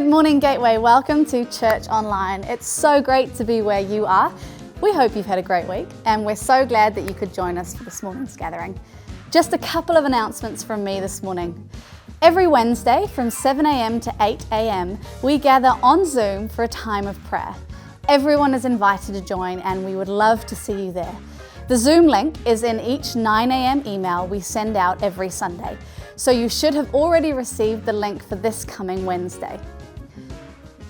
Good morning, Gateway. Welcome to Church Online. It's so great to be where you are. We hope you've had a great week, and we're so glad that you could join us for this morning's gathering. Just a couple of announcements from me this morning. Every Wednesday from 7 a.m. to 8 a.m, we gather on Zoom for a time of prayer. Everyone is invited to join, and we would love to see you there. The Zoom link is in each 9 a.m. email we send out every Sunday, so you should have already received the link for this coming Wednesday.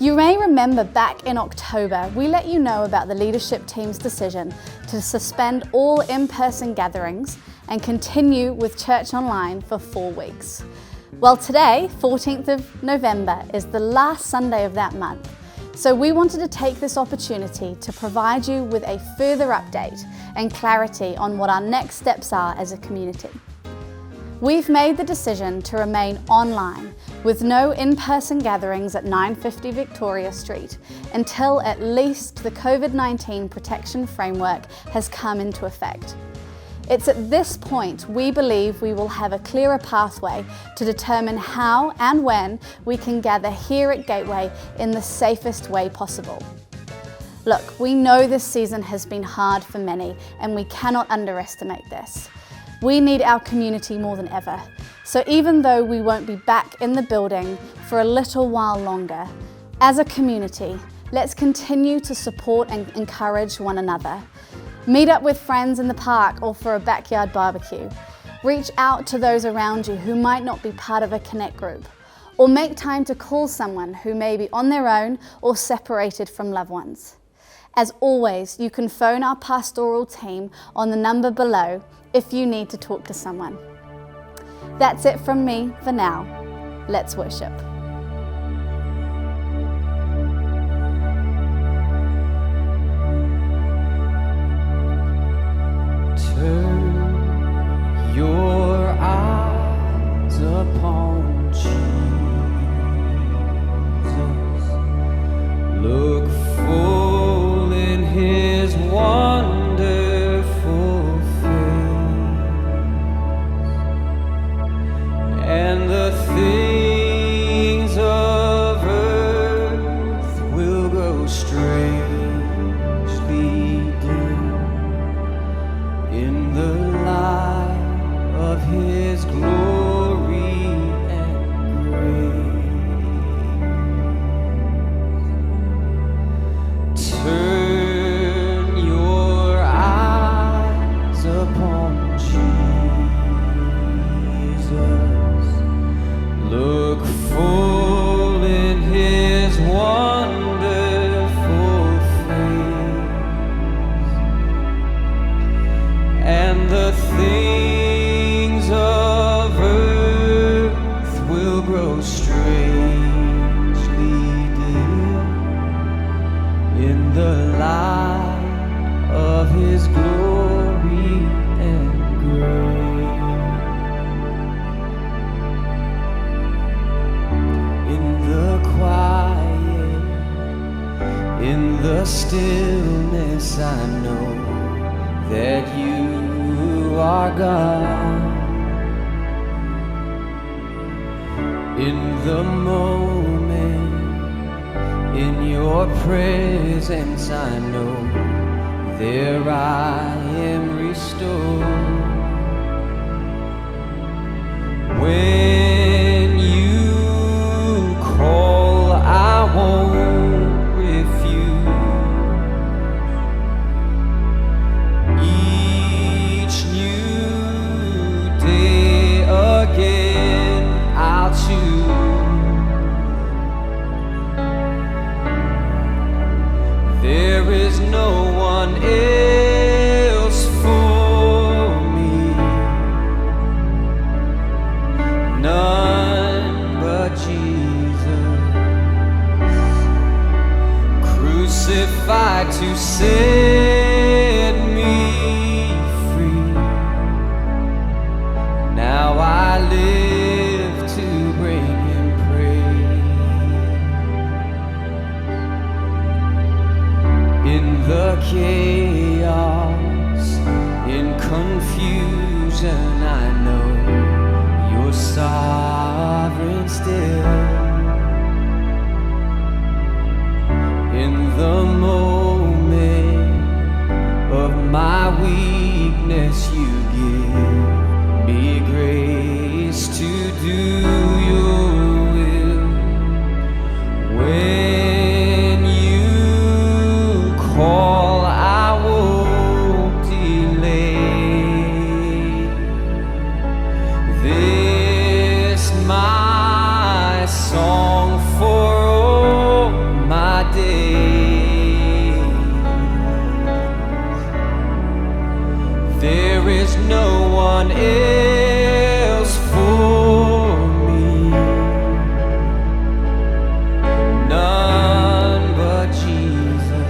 You may remember back in October, we let you know about the leadership team's decision to suspend all in-person gatherings and continue with Church Online for 4 weeks. Well, today, 14th of November, is the last Sunday of that month. So we wanted to take this opportunity to provide you with a further update and clarity on what our next steps are as a community. We've made the decision to remain online with no in-person gatherings at 950 Victoria Street until at least the COVID-19 protection framework has come into effect. It's at this point we believe we will have a clearer pathway to determine how and when we can gather here at Gateway in the safest way possible. Look, we know this season has been hard for many, and we cannot underestimate this. We need our community more than ever. So even though we won't be back in the building for a little while longer, as a community, let's continue to support and encourage one another. Meet up with friends in the park or for a backyard barbecue. Reach out to those around you who might not be part of a Connect group. Or make time to call someone who may be on their own or separated from loved ones. As always, you can phone our pastoral team on the number below if you need to talk to someone. That's it from me for now. Let's worship. Turn your eyes upon Jesus. Look full in His wonderful face, and the things of earth will grow strangely dim in the light of His glory and grace. Turn your eyes upon Jesus. Look full in His wonderful face, and the things of earth will grow strangely dim in the light of His glory and grace. In the quiet, in the stillness, I know that You are God. In the moment, in Your presence, I know there I am restored. When You call, I won't refuse. Each new day again I'll choose. There is no one else for me, none but Jesus, crucified to set me free. Now I live to bring Him praise. In the chaos, in confusion, I know You're sovereign still. weakness you give me grace to do your will. When you call, I won't delay. This my song for all my days. There is no one else for me, none but Jesus,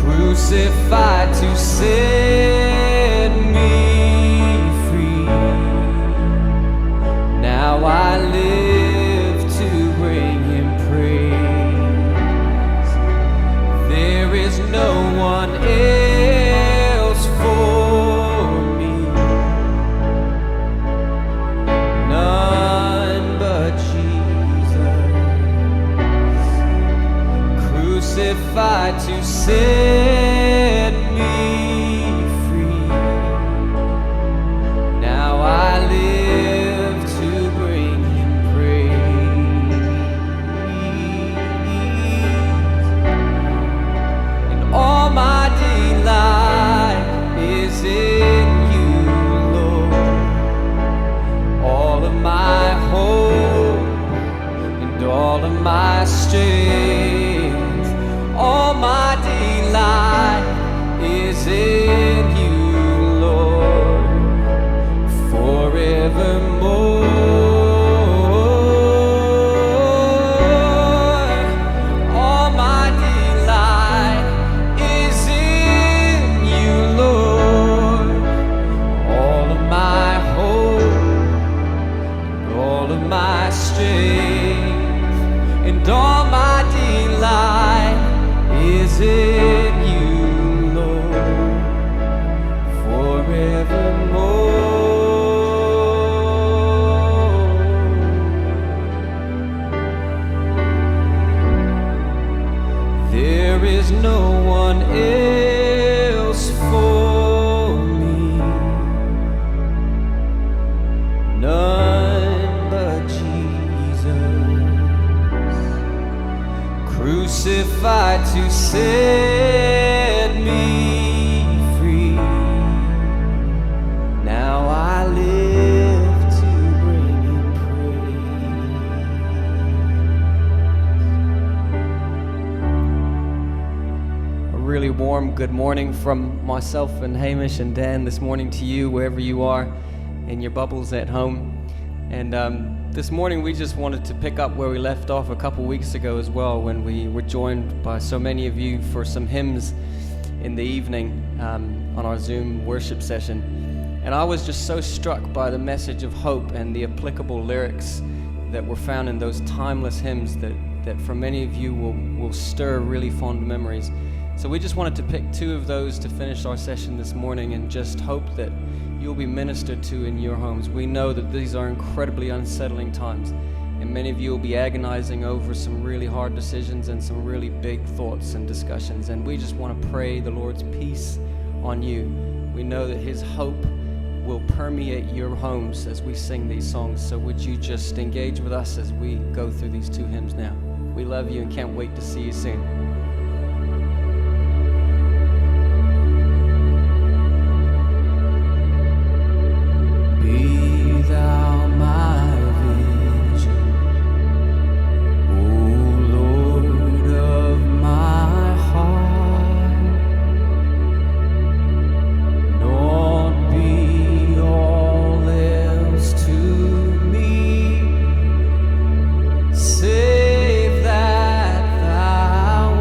crucified to set me free. Now I live to bring him praise. There is no one else for me, none but Jesus, crucified to set me free. Now I live to bring him praise. And all my delight is in you, Lord. All of my hope and all of my strength, all my delight is in you, Lord, forevermore. All my delight is in you, Lord. All of my hope and all of my strength and all my delight is in you, Lord, forevermore. There is no one else for me, none but Jesus, crucified to set me free. Now I live to bring him praise. A really warm good morning from myself and Hamish and Dan this morning to you, wherever you are in your bubbles at home. And this morning we just wanted to pick up where we left off a couple weeks ago as well, when we were joined by so many of you for some hymns in the evening on our Zoom worship session. And I was just so struck by the message of hope and the applicable lyrics that were found in those timeless hymns that for many of you will stir really fond memories. So we just wanted to pick two of those to finish our session this morning and just hope that you'll be ministered to in your homes. We know that these are incredibly unsettling times, and many of you will be agonizing over some really hard decisions and some really big thoughts and discussions, and we just want to pray the Lord's peace on you. We know that his hope will permeate your homes as we sing these songs, so would you just engage with us as we go through these two hymns now. We love you and can't wait to see you soon. Be thou my vision, O Lord of my heart, not be all else to me, save that thou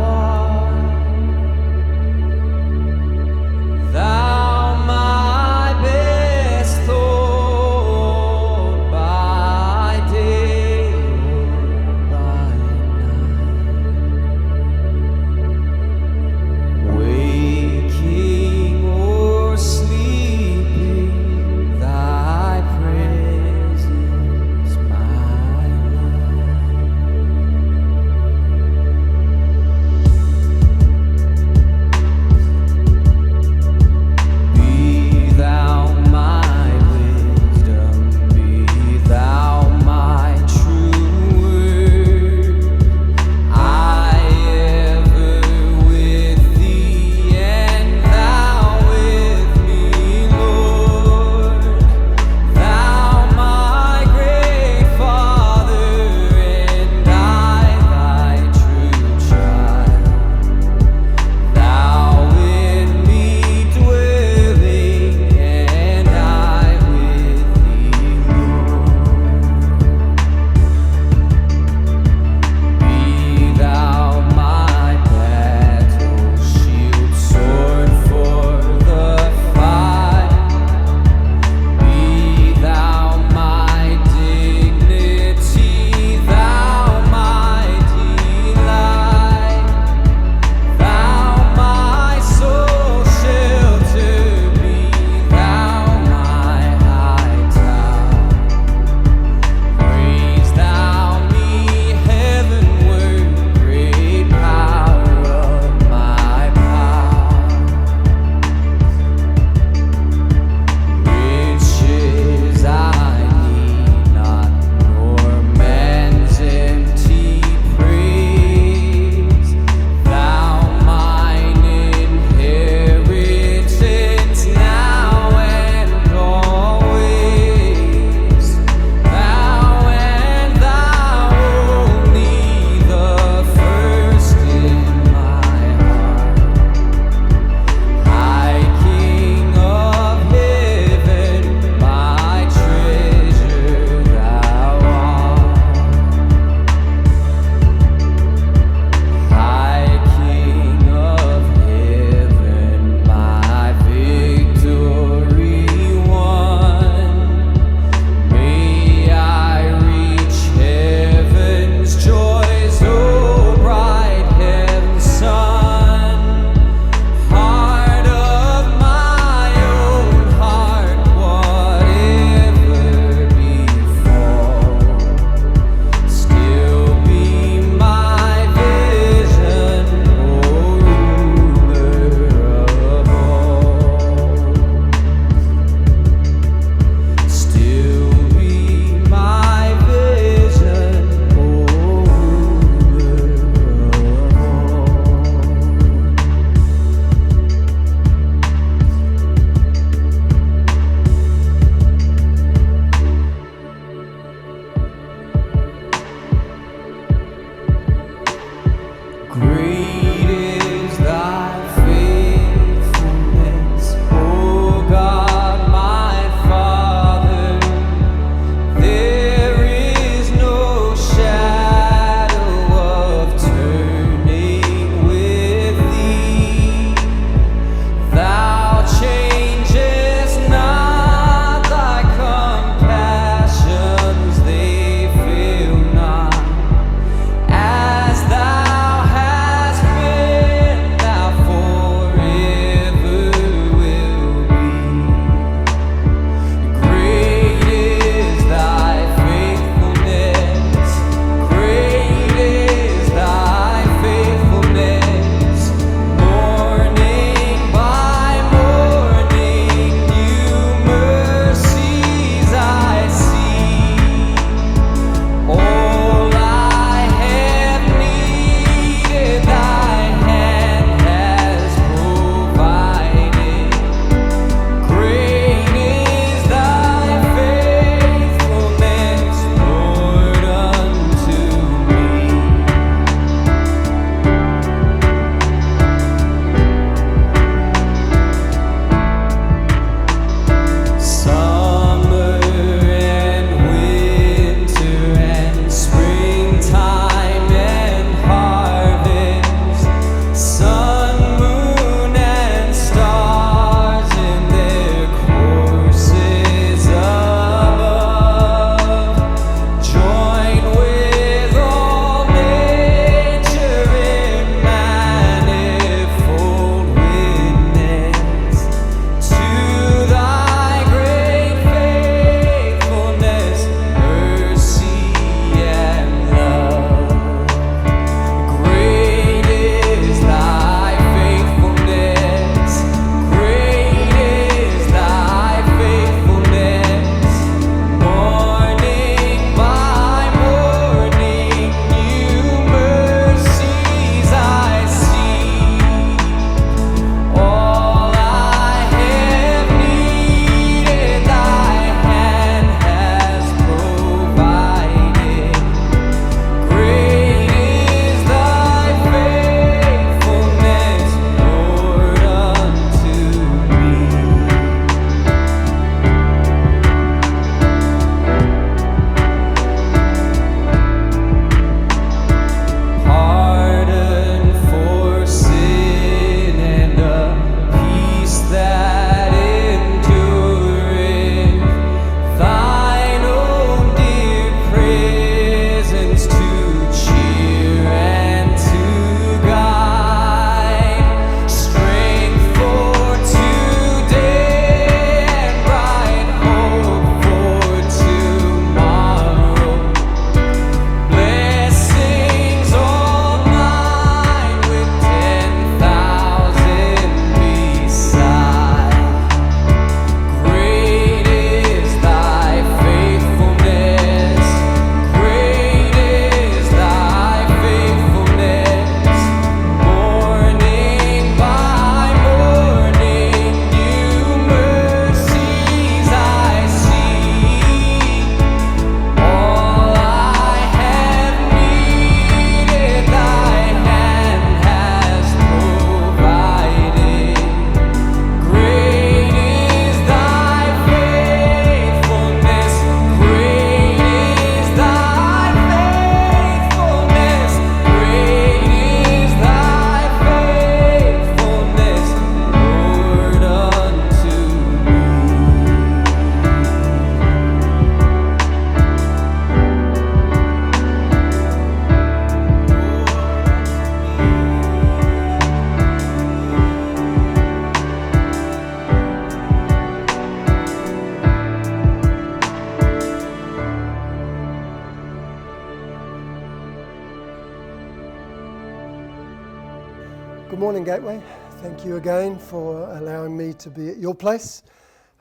morning, Gateway. Thank you again for allowing me to be at your place.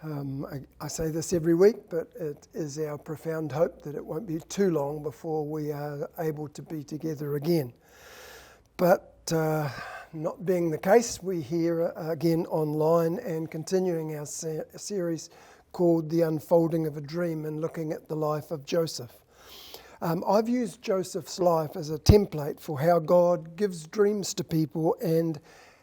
I say this every week, but it is our profound hope that it won't be too long before we are able to be together again. But not being the case, we're here again online and continuing our series called The Unfolding of a Dream and looking at the life of Joseph. I've used Joseph's life as a template for how God gives dreams to people and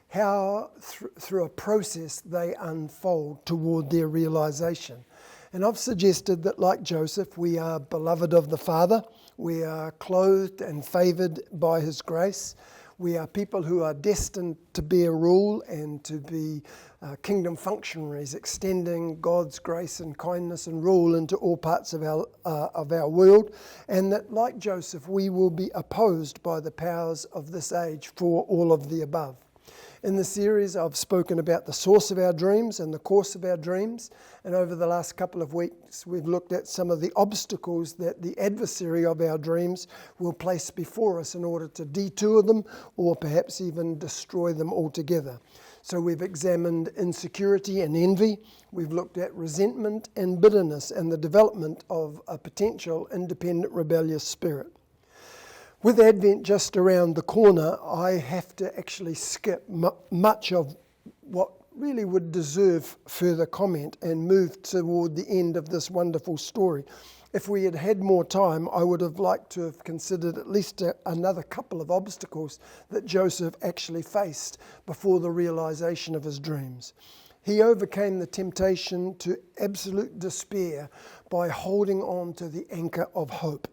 how through a process they unfold toward their realization. And I've suggested that like Joseph, we are beloved of the Father, we are clothed and favored by His grace, we are people who are destined to bear rule and to be kingdom functionaries, extending God's grace and kindness and rule into all parts of our world, and that, like Joseph, we will be opposed by the powers of this age for all of the above. In the series, I've spoken about the source of our dreams and the course of our dreams, and over the last couple of weeks, we've looked at some of the obstacles that the adversary of our dreams will place before us in order to detour them or perhaps even destroy them altogether. So we've examined insecurity and envy, we've looked at resentment and bitterness and the development of a potential independent rebellious spirit. With Advent just around the corner, I have to actually skip much of what really would deserve further comment and move toward the end of this wonderful story. If we had had more time, I would have liked to have considered at least another couple of obstacles that Joseph actually faced before the realization of his dreams. He overcame the temptation to absolute despair by holding on to the anchor of hope.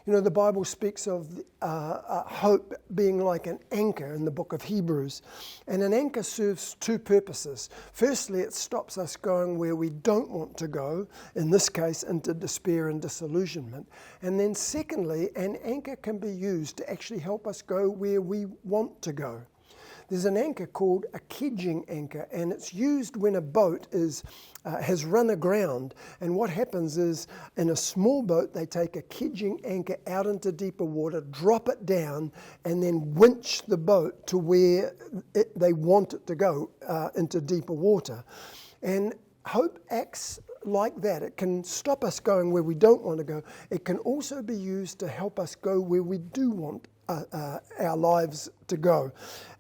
You know, the Bible speaks of hope being like an anchor in the book of Hebrews. And an anchor serves two purposes. Firstly, it stops us going where we don't want to go, in this case, into despair and disillusionment. And then secondly, an anchor can be used to actually help us go where we want to go. There's an anchor called a kedging anchor, and it's used when a boat has run aground. And what happens is, in a small boat, they take a kedging anchor out into deeper water, drop it down, and then winch the boat to where they want it to go, into deeper water. And hope acts like that. It can stop us going where we don't want to go. It can also be used to help us go where we do want our lives to go,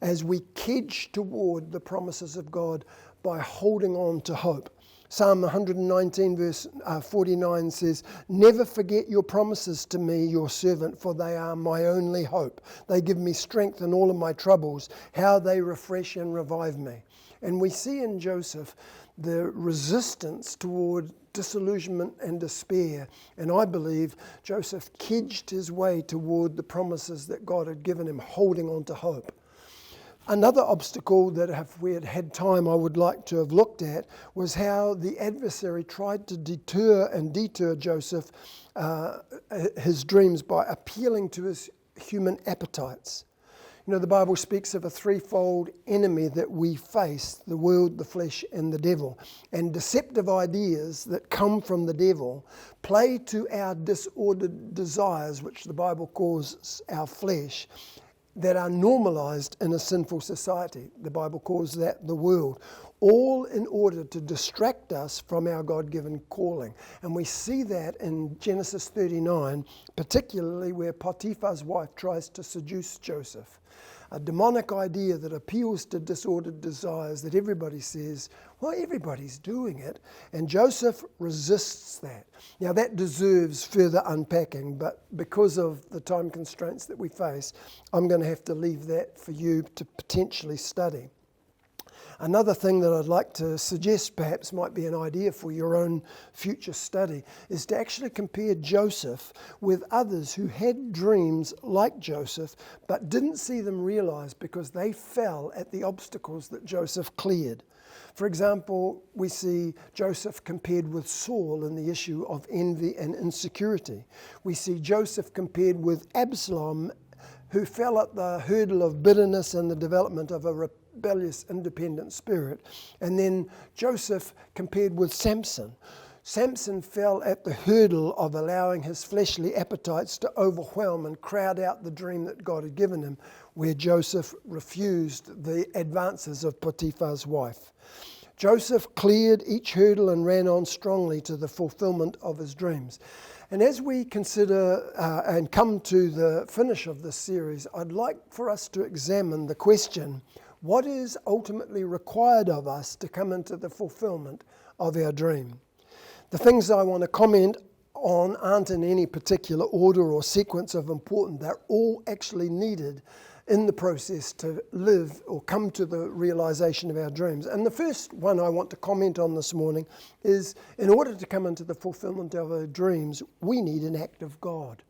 as we kedge toward the promises of God by holding on to hope. Psalm 119 verse 49 says, "Never forget your promises to me, your servant, for they are my only hope. They give me strength in all of my troubles. How they refresh and revive me." And we see in Joseph the resistance toward disillusionment and despair. And I believe Joseph kedged his way toward the promises that God had given him, holding on to hope. Another obstacle that if we had had time I would like to have looked at was how the adversary tried to detour Joseph, his dreams, by appealing to his human appetites. You know, the Bible speaks of a threefold enemy that we face: the world, the flesh, and the devil. And deceptive ideas that come from the devil play to our disordered desires, which the Bible calls our flesh, that are normalized in a sinful society. The Bible calls that the world, all in order to distract us from our God-given calling. And we see that in Genesis 39, particularly where Potiphar's wife tries to seduce Joseph. A demonic idea that appeals to disordered desires that everybody says, well, everybody's doing it. And Joseph resists that. Now, that deserves further unpacking, but because of the time constraints that we face, I'm going to have to leave that for you to potentially study. Another thing that I'd like to suggest perhaps might be an idea for your own future study is to actually compare Joseph with others who had dreams like Joseph but didn't see them realized because they fell at the obstacles that Joseph cleared. For example, we see Joseph compared with Saul in the issue of envy and insecurity. We see Joseph compared with Absalom, who fell at the hurdle of bitterness and the development of a rebellious, independent spirit. And then Joseph compared with Samson. Samson fell at the hurdle of allowing his fleshly appetites to overwhelm and crowd out the dream that God had given him, where Joseph refused the advances of Potiphar's wife. Joseph cleared each hurdle and ran on strongly to the fulfillment of his dreams. And as we consider and come to the finish of this series, I'd like for us to examine the question, what is ultimately required of us to come into the fulfillment of our dream? The things I want to comment on aren't in any particular order or sequence of importance. They're all actually needed in the process to live or come to the realization of our dreams. And the first one I want to comment on this morning is, in order to come into the fulfillment of our dreams, we need an act of God.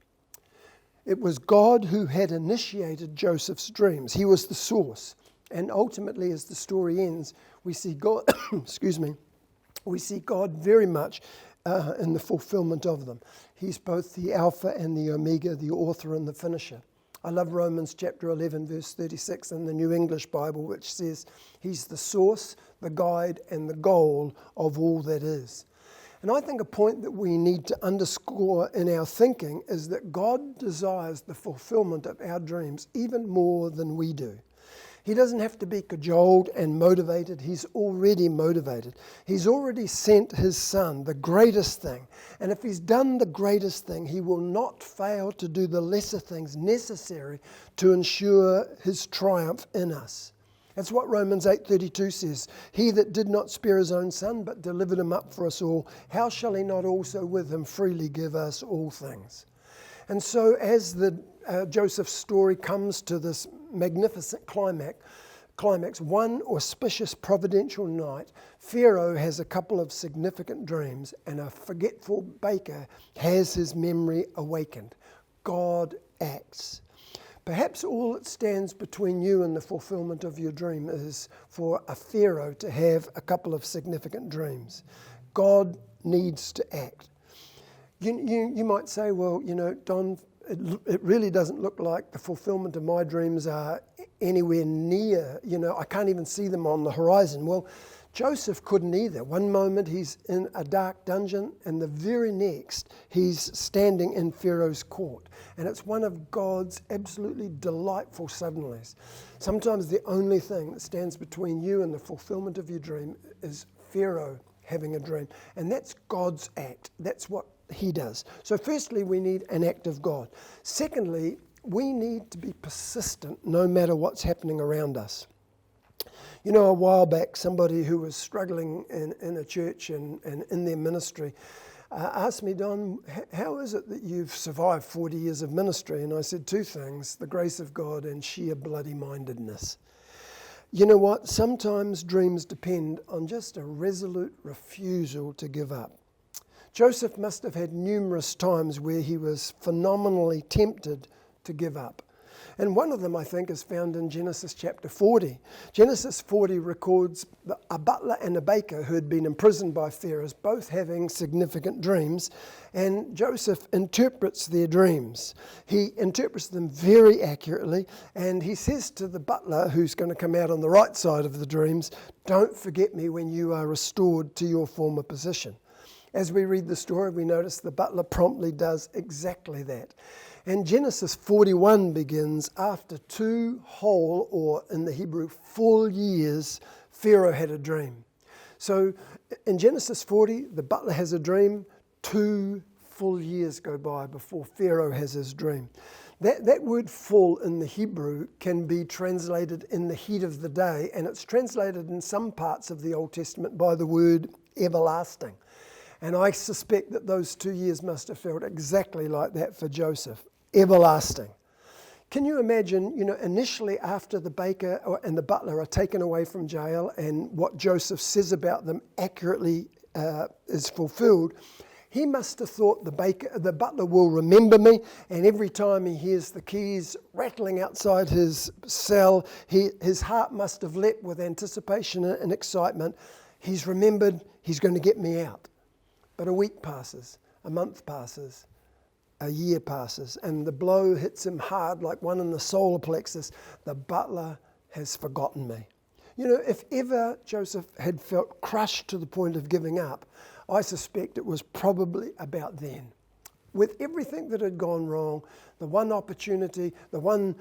It was God who had initiated Joseph's dreams. He was the source. And ultimately, as the story ends, we see God, we see God very much in the fulfillment of them. He's both the Alpha and the Omega, the author and the finisher. I love Romans chapter 11, verse 36 in the New English Bible, which says, He's the source, the guide, and the goal of all that is. And I think a point that we need to underscore in our thinking is that God desires the fulfillment of our dreams even more than we do. He doesn't have to be cajoled and motivated. He's already motivated. He's already sent his Son, the greatest thing. And if he's done the greatest thing, he will not fail to do the lesser things necessary to ensure his triumph in us. That's what Romans 8:32 says. He that did not spare his own Son, but delivered him up for us all, how shall he not also with him freely give us all things? And so as the Joseph's story comes to this magnificent climax, one auspicious providential night, Pharaoh has a couple of significant dreams, and a forgetful baker has his memory awakened. God acts. Perhaps all that stands between you and the fulfillment of your dream is for a Pharaoh to have a couple of significant dreams. God needs to act. You might say, well, Don, it really doesn't look like the fulfillment of my dreams are anywhere near, I can't even see them on the horizon. Well, Joseph couldn't either. One moment he's in a dark dungeon, and the very next he's standing in Pharaoh's court. And it's one of God's absolutely delightful suddenlies. Sometimes the only thing that stands between you and the fulfillment of your dream is Pharaoh having a dream. And that's God's act. That's what he does. So firstly, we need an act of God. Secondly, we need to be persistent no matter what's happening around us. A while back, somebody who was struggling in a church and in their ministry asked me, Don, how is it that you've survived 40 years of ministry? And I said two things, the grace of God and sheer bloody-mindedness. You know what? Sometimes dreams depend on just a resolute refusal to give up. Joseph must have had numerous times where he was phenomenally tempted to give up. And one of them, I think, is found in Genesis chapter 40. Genesis 40 records a butler and a baker who had been imprisoned by Pharaoh, both having significant dreams, and Joseph interprets their dreams. He interprets them very accurately, and he says to the butler, who's going to come out on the right side of the dreams, don't forget me when you are restored to your former position. As we read the story, we notice the butler promptly does exactly that. And Genesis 41 begins after 2 whole, or in the Hebrew, full years, Pharaoh had a dream. So in Genesis 40, the butler has a dream, 2 full years go by before Pharaoh has his dream. That word full in the Hebrew can be translated in the heat of the day, and it's translated in some parts of the Old Testament by the word everlasting. And I suspect that those 2 years must have felt exactly like that for Joseph. Everlasting. Can you imagine, initially after the baker and the butler are taken away from jail and what Joseph says about them accurately is fulfilled, he must have thought the butler will remember me, and every time he hears the keys rattling outside his cell, his heart must have leapt with anticipation and excitement. He's remembered, he's going to get me out. But a week passes, a month passes, a year passes, and the blow hits him hard like one in the solar plexus. The butler has forgotten me. If ever Joseph had felt crushed to the point of giving up, I suspect it was probably about then. With everything that had gone wrong, the one opportunity, the one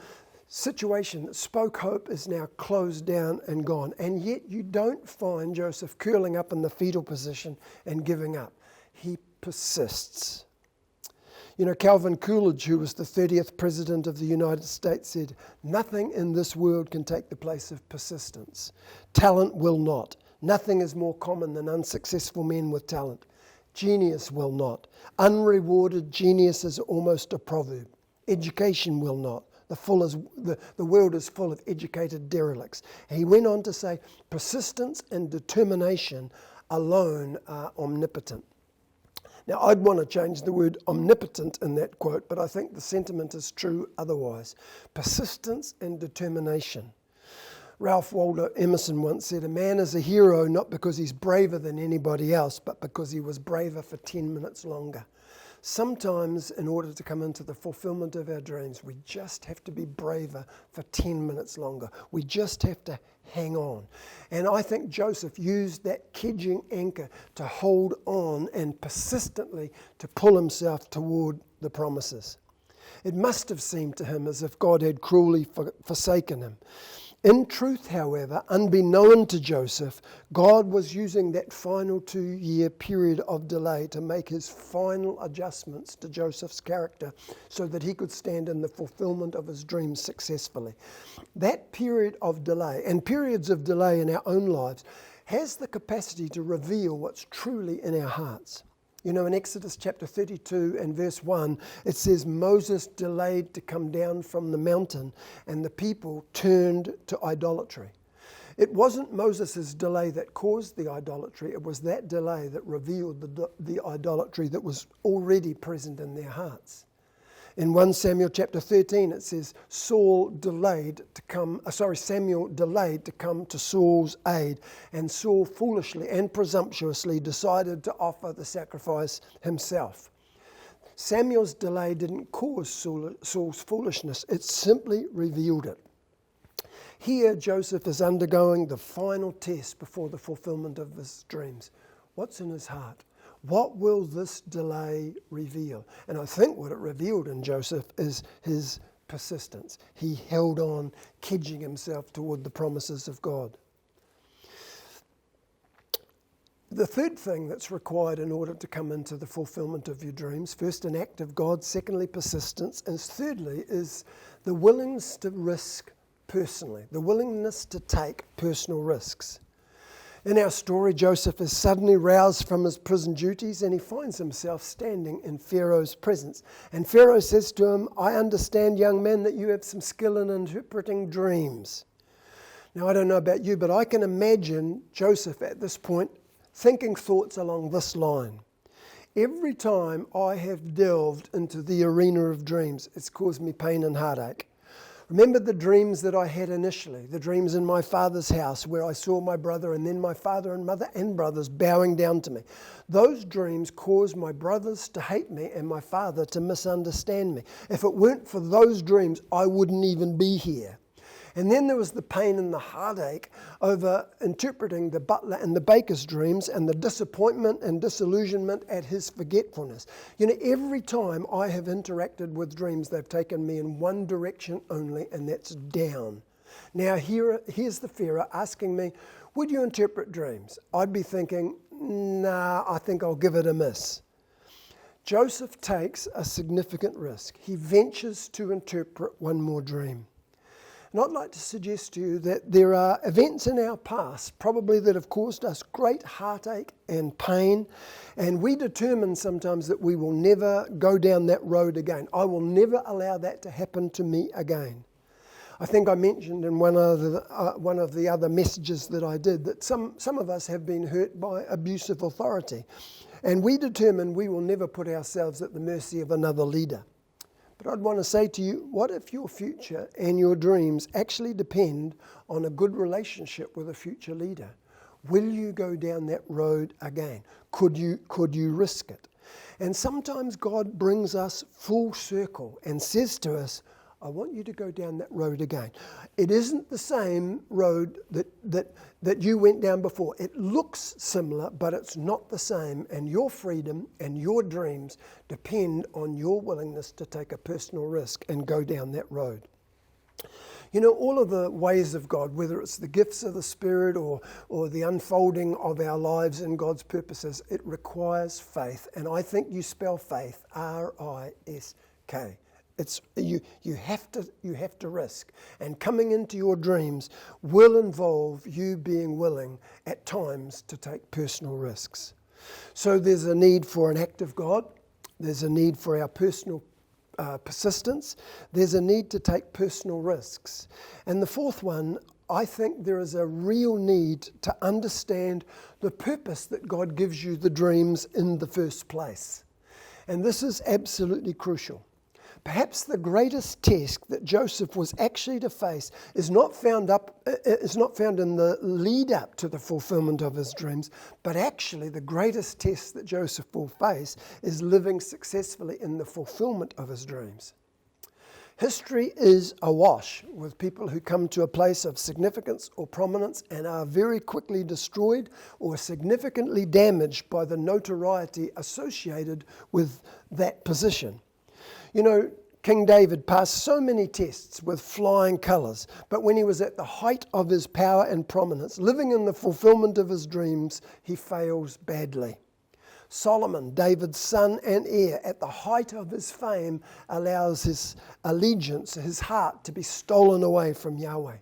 situation that spoke hope is now closed down and gone. And yet you don't find Joseph curling up in the fetal position and giving up. He persists. You know, Calvin Coolidge, who was the 30th President of the United States, said, "Nothing in this world can take the place of persistence. Talent will not. Nothing is more common than unsuccessful men with talent. Genius will not. Unrewarded genius is almost a proverb. Education will not. The world is full of educated derelicts." And he went on to say, persistence and determination alone are omnipotent. Now, I'd want to change the word omnipotent in that quote, but I think the sentiment is true otherwise. Persistence and determination. Ralph Waldo Emerson once said, "A man is a hero not because he's braver than anybody else, but because he was braver for 10 minutes longer." Sometimes, in order to come into the fulfillment of our dreams, we just have to be braver for 10 minutes longer. We just have to hang on. And I think Joseph used that kedging anchor to hold on and persistently to pull himself toward the promises. It must have seemed to him as if God had cruelly forsaken him. In truth, however, unbeknown to Joseph, God was using that final 2-year period of delay to make his final adjustments to Joseph's character so that he could stand in the fulfillment of his dreams successfully. That period of delay, and periods of delay in our own lives, has the capacity to reveal what's truly in our hearts. You know, in Exodus chapter 32 and verse 1, it says Moses delayed to come down from the mountain and the people turned to idolatry. It wasn't Moses' delay that caused the idolatry, it was that delay that revealed the idolatry that was already present in their hearts. In 1 Samuel chapter 13, it says Samuel delayed to come to Saul's aid, and Saul foolishly and presumptuously decided to offer the sacrifice himself. Samuel's delay didn't cause Saul's foolishness, it simply revealed it. Here, Joseph is undergoing the final test before the fulfillment of his dreams. What's in his heart? What will this delay reveal? And I think what it revealed in Joseph is his persistence. He held on, kedging himself toward the promises of God. The third thing that's required in order to come into the fulfillment of your dreams, first an act of God, secondly persistence, and thirdly is the willingness to risk personally, the willingness to take personal risks. In our story, Joseph is suddenly roused from his prison duties and he finds himself standing in Pharaoh's presence. And Pharaoh says to him, "I understand, young man, that you have some skill in interpreting dreams." Now, I don't know about you, but I can imagine Joseph at this point thinking thoughts along this line. Every time I have delved into the arena of dreams, it's caused me pain and heartache. Remember the dreams that I had initially, the dreams in my father's house where I saw my brother and then my father and mother and brothers bowing down to me. Those dreams caused my brothers to hate me and my father to misunderstand me. If it weren't for those dreams, I wouldn't even be here. And then there was the pain and the heartache over interpreting the butler and the baker's dreams and the disappointment and disillusionment at his forgetfulness. You know, every time I have interacted with dreams, they've taken me in one direction only, and that's down. Now here's the Pharaoh asking me, "Would you interpret dreams?" I'd be thinking, "Nah, I think I'll give it a miss." Joseph takes a significant risk. He ventures to interpret one more dream. And I'd like to suggest to you that there are events in our past probably that have caused us great heartache and pain, and we determine sometimes that we will never go down that road again. I will never allow that to happen to me again. I think I mentioned in one of the other messages that I did that some of us have been hurt by abusive authority, and we determine we will never put ourselves at the mercy of another leader. But I'd want to say to you, what if your future and your dreams actually depend on a good relationship with a future leader? Will you go down that road again? Could you risk it? And sometimes God brings us full circle and says to us, "I want you to go down that road again." It isn't the same road that you went down before. It looks similar, but it's not the same. And your freedom and your dreams depend on your willingness to take a personal risk and go down that road. You know, all of the ways of God, whether it's the gifts of the Spirit or the unfolding of our lives in God's purposes, it requires faith. And I think you spell faith, R-I-S-K. It's you have to risk. And coming into your dreams will involve you being willing at times to take personal risks. So there's a need for an act of God. There's a need for our personal persistence. There's a need to take personal risks. And the fourth one, I think there is a real need to understand the purpose that God gives you the dreams in the first place. And this is absolutely crucial. Perhaps the greatest test that Joseph was actually to face is not found in the lead up to the fulfillment of his dreams, but actually the greatest test that Joseph will face is living successfully in the fulfillment of his dreams. History is awash with people who come to a place of significance or prominence and are very quickly destroyed or significantly damaged by the notoriety associated with that position. You know, King David passed so many tests with flying colours, but when he was at the height of his power and prominence, living in the fulfilment of his dreams, he fails badly. Solomon, David's son and heir, at the height of his fame, allows his allegiance, his heart, to be stolen away from Yahweh.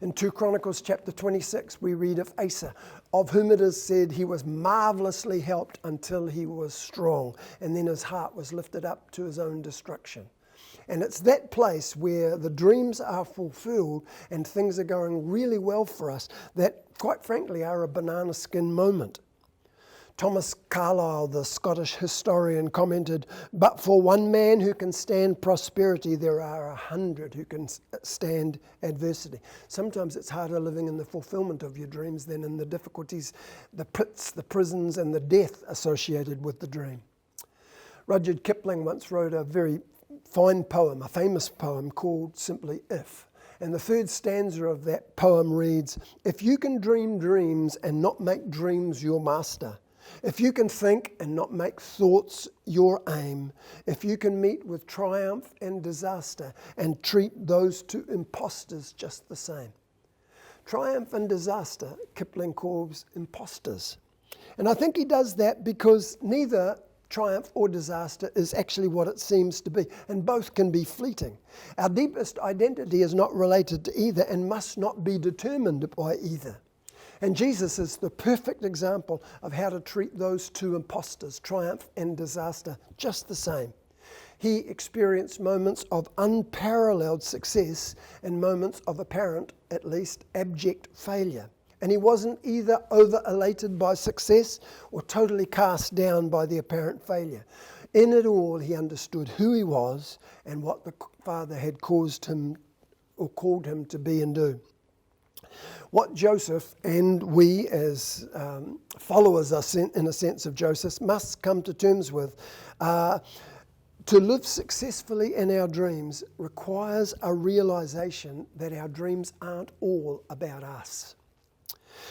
In 2 Chronicles chapter 26, we read of Asa, of whom it is said he was marvelously helped until he was strong, and then his heart was lifted up to his own destruction. And it's that place where the dreams are fulfilled and things are going really well for us that, quite frankly, are a banana skin moment. Thomas Carlyle, the Scottish historian, commented, "But for one man who can stand prosperity, there are 100 who can stand adversity." Sometimes it's harder living in the fulfillment of your dreams than in the difficulties, the pits, the prisons, and the death associated with the dream. Rudyard Kipling once wrote a very fine poem, a famous poem called simply If. And the third stanza of that poem reads, "If you can dream dreams and not make dreams your master, if you can think and not make thoughts your aim, if you can meet with triumph and disaster and treat those two impostors just the same." Triumph and disaster, Kipling calls impostors. And I think he does that because neither triumph or disaster is actually what it seems to be, and both can be fleeting. Our deepest identity is not related to either and must not be determined by either. And Jesus is the perfect example of how to treat those two impostors, triumph and disaster, just the same. He experienced moments of unparalleled success and moments of apparent, at least, abject failure. And he wasn't either over-elated by success or totally cast down by the apparent failure. In it all, he understood who he was and what the Father had caused him or called him to be and do. What Joseph and we as followers in a sense of Joseph must come to terms with to live successfully in our dreams requires a realization that our dreams aren't all about us.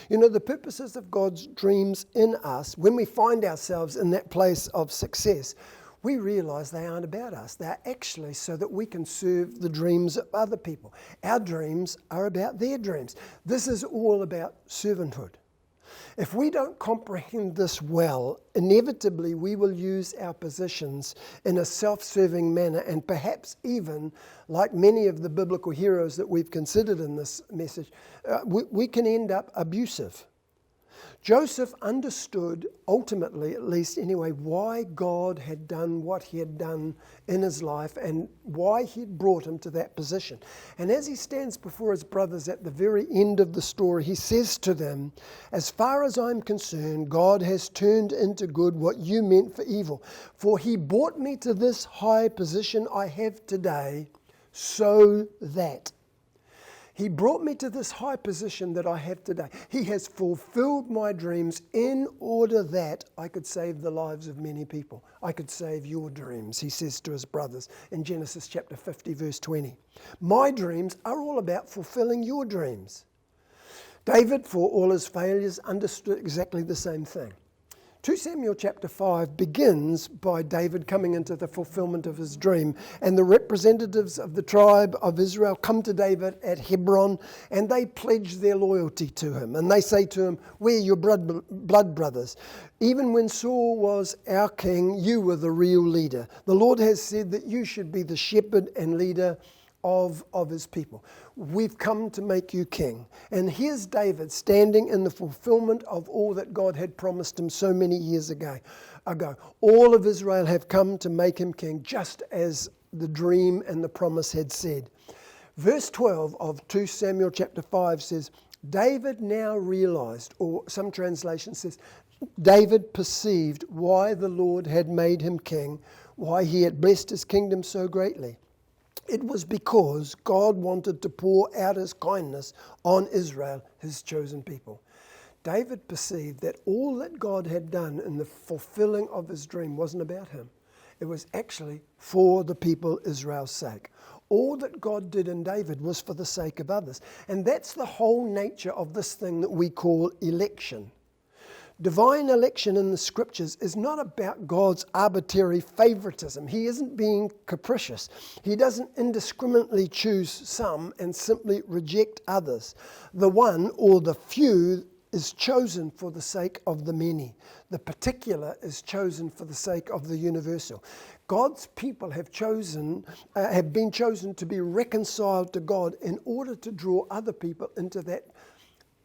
You know, the purposes of God's dreams in us, when we find ourselves in that place of success, we realize they aren't about us. They're actually so that we can serve the dreams of other people. Our dreams are about their dreams. This is all about servanthood. If we don't comprehend this well, inevitably we will use our positions in a self-serving manner, and perhaps even, like many of the biblical heroes that we've considered in this message, we can end up abusive. Joseph understood, ultimately, at least anyway, why God had done what he had done in his life and why he had brought him to that position. And as he stands before his brothers at the very end of the story, he says to them, "As far as I'm concerned, God has turned into good what you meant for evil. For he brought me to this high position I have today so that..." He brought me to this high position that I have today. He has fulfilled my dreams in order that I could save the lives of many people. I could save your dreams, he says to his brothers in Genesis chapter 50, verse 20. My dreams are all about fulfilling your dreams. David, for all his failures, understood exactly the same thing. 2 Samuel chapter 5 begins by David coming into the fulfillment of his dream, and the representatives of the tribe of Israel come to David at Hebron, and they pledge their loyalty to him, and they say to him, "We're your blood brothers. Even when Saul was our king, you were the real leader. The Lord has said that you should be the shepherd and leader of his people. We've come to make you king." And here's David standing in the fulfillment of all that God had promised him so many years ago. All of Israel have come to make him king, just as the dream and the promise had said. Verse 12 of 2 Samuel chapter 5 says, David now realized, or some translation says, David perceived why the Lord had made him king, why he had blessed his kingdom so greatly. It was because God wanted to pour out his kindness on Israel, his chosen people. David perceived that all that God had done in the fulfilling of his dream wasn't about him. It was actually for the people Israel's sake. All that God did in David was for the sake of others. And that's the whole nature of this thing that we call election. Divine election in the scriptures is not about God's arbitrary favoritism. He isn't being capricious. He doesn't indiscriminately choose some and simply reject others. The one or the few is chosen for the sake of the many. The particular is chosen for the sake of the universal. God's people have been chosen to be reconciled to God in order to draw other people into that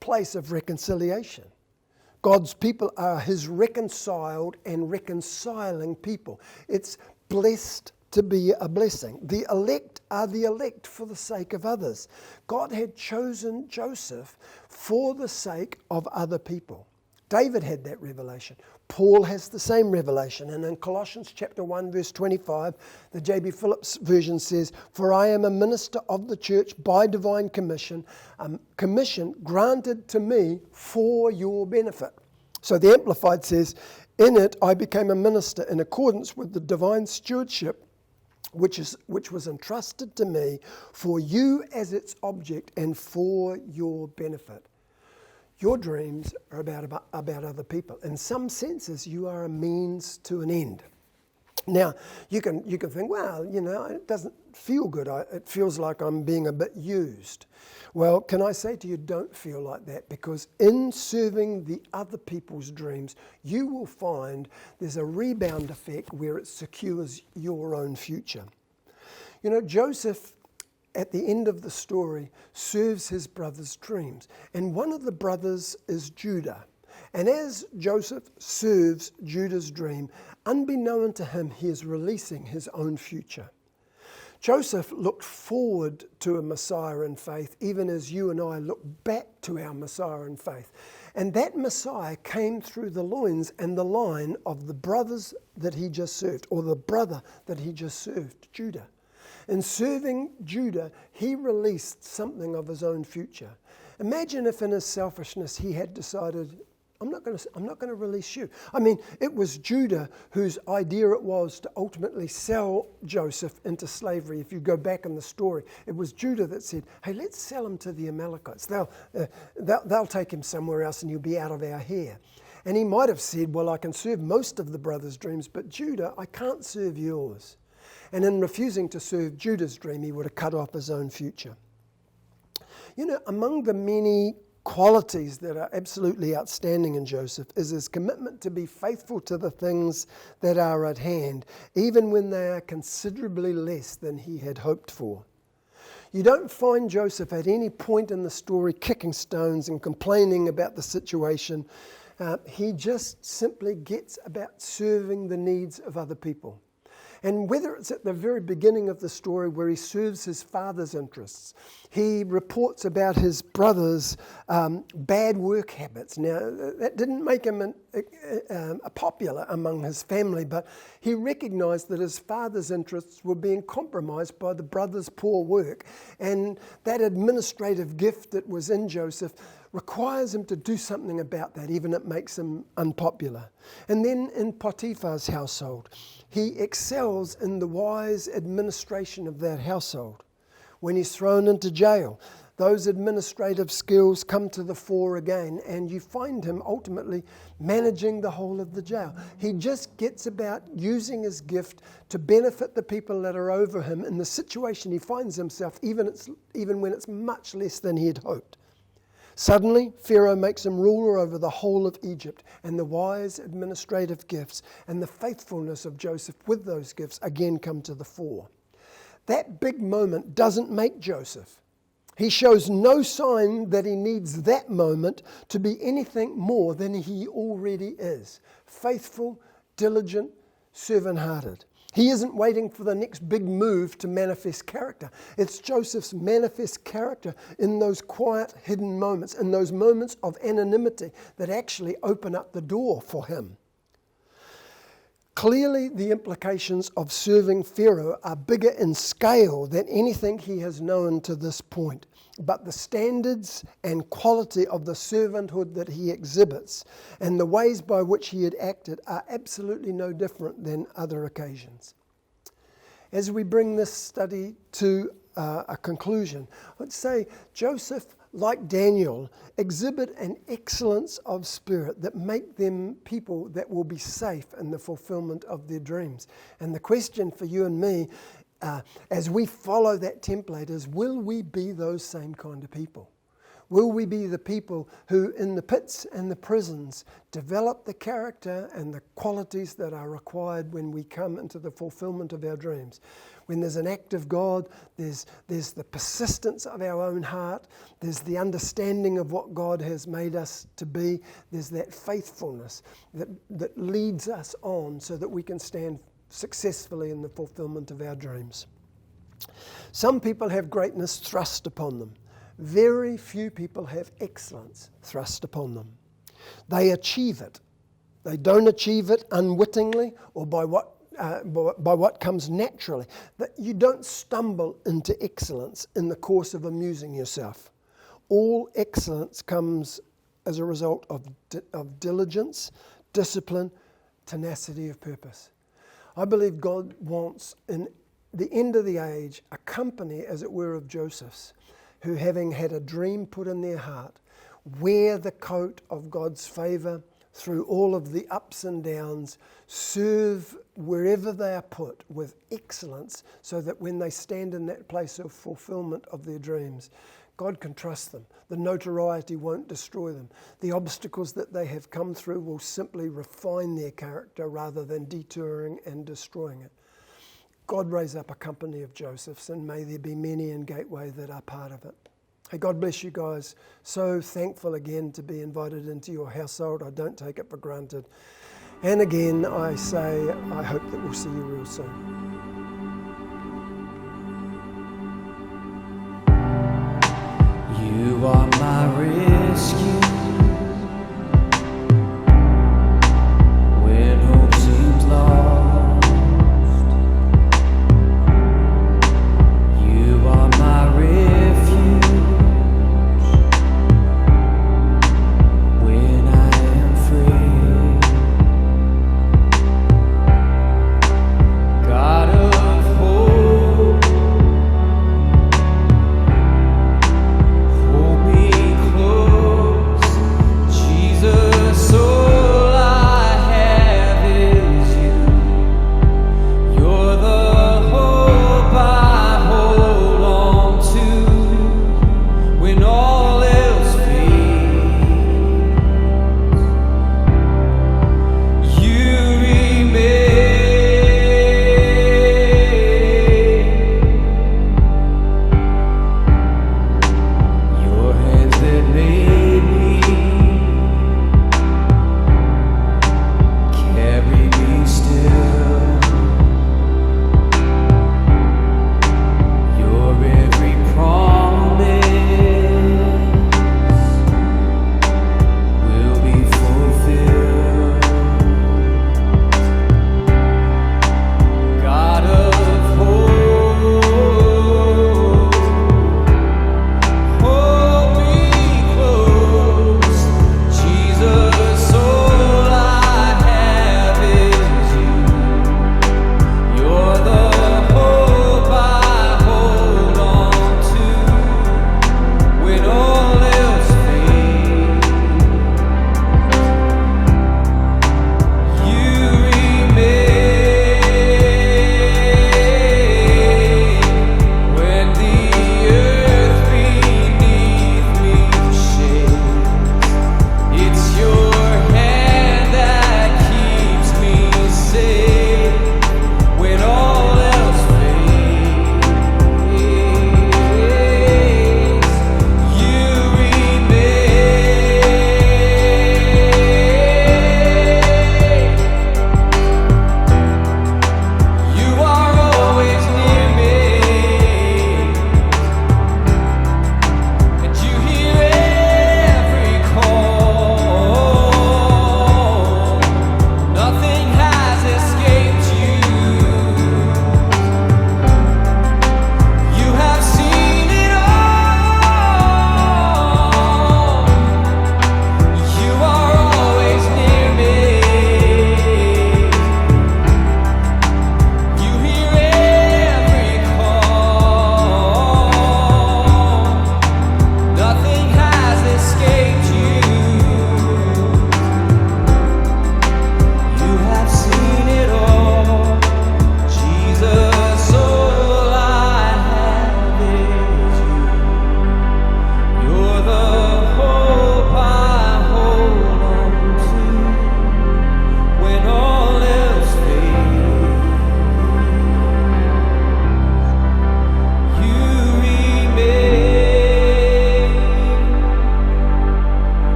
place of reconciliation. God's people are his reconciled and reconciling people. It's blessed to be a blessing. The elect are the elect for the sake of others. God had chosen Joseph for the sake of other people. David had that revelation. Paul has the same revelation. And in Colossians chapter 1, verse 25, the J.B. Phillips version says, "For I am a minister of the church by divine commission, a commission granted to me for your benefit." So the Amplified says, "In it I became a minister in accordance with the divine stewardship which was entrusted to me for you as its object and for your benefit." Your dreams are about other people. In some senses, you are a means to an end. Now, you can think, well, it doesn't feel good. It feels like I'm being a bit used. Well, can I say to you, don't feel like that, because in serving the other people's dreams, you will find there's a rebound effect where it secures your own future. Joseph, at the end of the story, serves his brother's dreams. And one of the brothers is Judah. And as Joseph serves Judah's dream, unbeknown to him, he is releasing his own future. Joseph looked forward to a Messiah in faith, even as you and I look back to our Messiah in faith. And that Messiah came through the loins and the line of the brothers that he just served, or the brother that he just served, Judah. In serving Judah, he released something of his own future. Imagine if in his selfishness he had decided, I'm not going to release you. I mean, it was Judah whose idea it was to ultimately sell Joseph into slavery. If you go back in the story, it was Judah that said, "Hey, let's sell him to the Amalekites. They'll take him somewhere else and he'll be out of our hair." And he might have said, "Well, I can serve most of the brothers' dreams, but Judah, I can't serve yours." And in refusing to serve Judah's dream, he would have cut off his own future. Among the many qualities that are absolutely outstanding in Joseph is his commitment to be faithful to the things that are at hand, even when they are considerably less than he had hoped for. You don't find Joseph at any point in the story kicking stones and complaining about the situation. He just simply gets about serving the needs of other people. And whether it's at the very beginning of the story where he serves his father's interests, he reports about his brother's bad work habits. Now, that didn't make him popular among his family, but he recognized that his father's interests were being compromised by the brother's poor work. And that administrative gift that was in Joseph requires him to do something about that, even if it makes him unpopular. And then in Potiphar's household, he excels in the wise administration of that household. When he's thrown into jail, those administrative skills come to the fore again, and you find him ultimately managing the whole of the jail. He just gets about using his gift to benefit the people that are over him in the situation he finds himself, even when it's much less than he had hoped. Suddenly, Pharaoh makes him ruler over the whole of Egypt, and the wise administrative gifts and the faithfulness of Joseph with those gifts again come to the fore. That big moment doesn't make Joseph. He shows no sign that he needs that moment to be anything more than he already is. Faithful, diligent, servant-hearted. He isn't waiting for the next big move to manifest character. It's Joseph's manifest character in those quiet, hidden moments, in those moments of anonymity that actually open up the door for him. Clearly, the implications of serving Pharaoh are bigger in scale than anything he has known to this point. But the standards and quality of the servanthood that he exhibits and the ways by which he had acted are absolutely no different than other occasions. As we bring this study to a conclusion, I'd say Joseph, like Daniel, exhibit an excellence of spirit that make them people that will be safe in the fulfillment of their dreams. And the question for you and me, as we follow that template, is will we be those same kind of people? Will we be the people who in the pits and the prisons develop the character and the qualities that are required when we come into the fulfillment of our dreams? When there's an act of God, there's the persistence of our own heart, there's the understanding of what God has made us to be, there's that faithfulness that leads us on so that we can stand successfully in the fulfillment of our dreams. Some people have greatness thrust upon them. Very few people have excellence thrust upon them. They achieve it. They don't achieve it unwittingly or by what comes naturally. That you don't stumble into excellence in the course of amusing yourself. All excellence comes as a result of diligence, discipline, tenacity of purpose. I believe God wants, in the end of the age, a company, as it were, of Josephs, who, having had a dream put in their heart, wear the coat of God's favour through all of the ups and downs, serve wherever they are put with excellence, so that when they stand in that place of fulfilment of their dreams, God can trust them. The notoriety won't destroy them. The obstacles that they have come through will simply refine their character rather than detouring and destroying it. God raise up a company of Josephs, and may there be many in Gateway that are part of it. Hey, God bless you guys. So thankful again to be invited into your household. I don't take it for granted. And again, I say, I hope that we'll see you real soon. You are my rescue. When hope seems lost, you are my refuge. When I am free, God of hope, hold me close.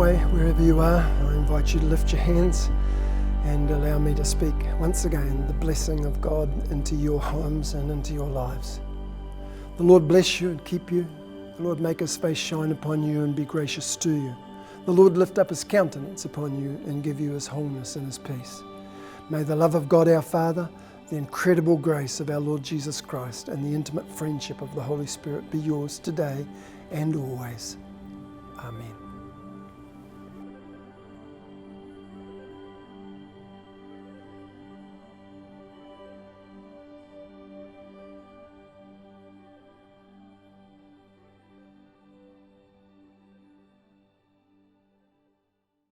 way, wherever you are, I invite you to lift your hands and allow me to speak once again the blessing of God into your homes and into your lives. The Lord bless you and keep you. The Lord make his face shine upon you and be gracious to you. The Lord lift up his countenance upon you and give you his wholeness and his peace. May the love of God our Father, the incredible grace of our Lord Jesus Christ, and the intimate friendship of the Holy Spirit be yours today and always. Amen.